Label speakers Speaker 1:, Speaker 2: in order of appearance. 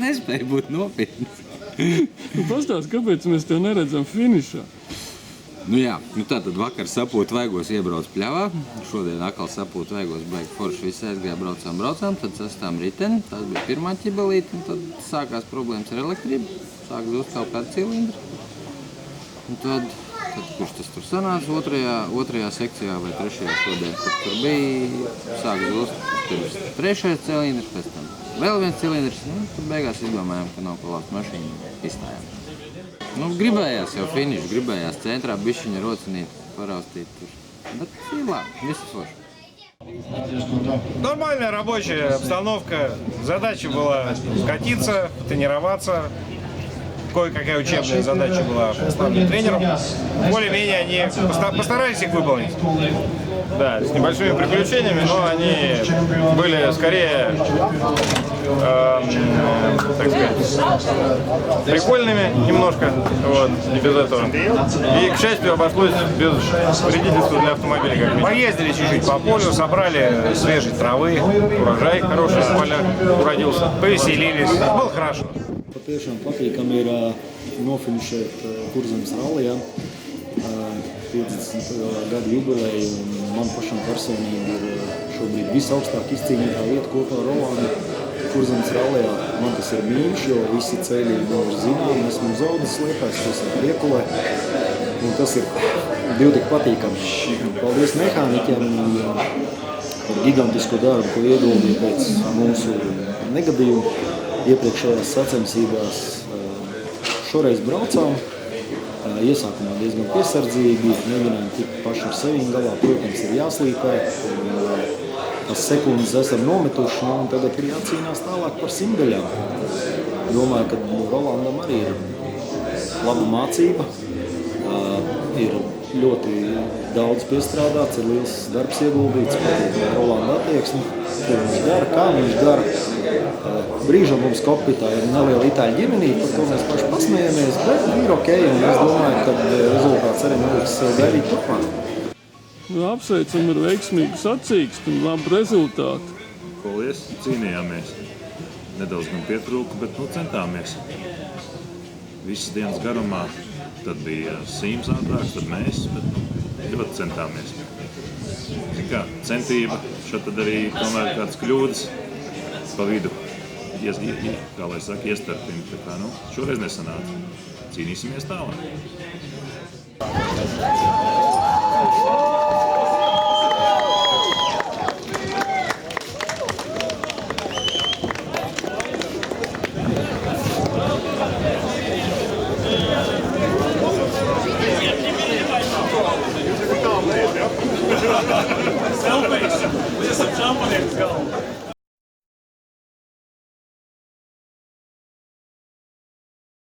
Speaker 1: nespēju būt nopietns.
Speaker 2: Pastāst, kāpēc mēs tev neredzam finišā?
Speaker 1: Tātad vakar sapūt vaigos iebrauc pļavā. Šodien atkal sapūt vaigos beig forši visi aizgāja, braucām. Tad sastām riteni. Tas bija pirmā ķibelīte. Un tad sākās problēmas ar elektrību. Sāk zust kaut kādu cilindru. Un tad kurš tas tur sanāca otrajā sekcijā vai trešajā šodien, kad tur bija sāk zust pirms trešais cilindrs, pēc tam vēl viens cilindrs. Tad beigās izdomājām, ka nav ko lauzt mašīnu, izstājām. Gribējās jau finišu, gribējās centrā bišķiņa rocinīt, paraustīt tur. Bet labi, viss forši.
Speaker 3: Нормальная рабочая обстановка. Задача была катиться, тренироваться. Кое-какая учебная задача была поставлена тренером. Более-менее они постарались их выполнить. Да, с небольшими приключениями, но они были скорее, так сказать, прикольными немножко, не без этого. И, к счастью, обошлось без вредительства для автомобиля. Как минимум. Поездили чуть-чуть по полю, собрали свежей травы, урожай хороший в полях уродился, повеселились, было хорошо.
Speaker 4: Patiešām patīkami ir nofinišēt Kurzemes rallijā 50. gadu jubileju, un man pašam personīgi ir šobrīd visaugstāk izcīnītā vieta kopā ar Rolandu Kurzemes rallijā. Man tas ir mīļš, jo visi ceļi man ir zināmi, esmu uz Audas Liepājs, tas ir Priekulē, un tas ir divi tik patīkami. Paldies mehāniķiem par gigantisko darbu, ko ieguldīja pēc mūsu negadījuma. Iepriekšējās sacensībās šoreiz braucām, iesākumā diezgan piesardzīgi, mēģinājām tikt paši ar sevi galā, protams, ir jāslīpē, tās sekundes esam nometuši, un tagad ir jācīnās tālāk par simtdaļām. Domāju, ka Rolandam arī ir laba mācība, ir ļoti daudz piestrādāts, ir liels darbs ieguldīts, patīk Rolanda attieksmi, ko viņš dara, kā viņš dara. Brīžam mums kokpitā ir neliela itāļu ģimenīte, par to mēs paši pasmējamies, bet ir ok, un es domāju, ka rezultāts arī neliks gaidīt turpmāk.
Speaker 2: Apsveicam ar veiksmīgu sacīkstu un labu rezultātu.
Speaker 5: Paldies, cīnījāmies. Nedaudz gan pietrūka, bet centāmies. Visas dienas garumā, tad bija Sīms ātrāks, tad mēs, bet ļoti centāmies. Centība, šeit tad arī tomēr kāds kļūdas pa vidu, kā lai saka, iestarpim. Šoreiz nesanāca. Cīnīsimies tālāk.
Speaker 6: Selfies! Mēs esam čampanieks galvu!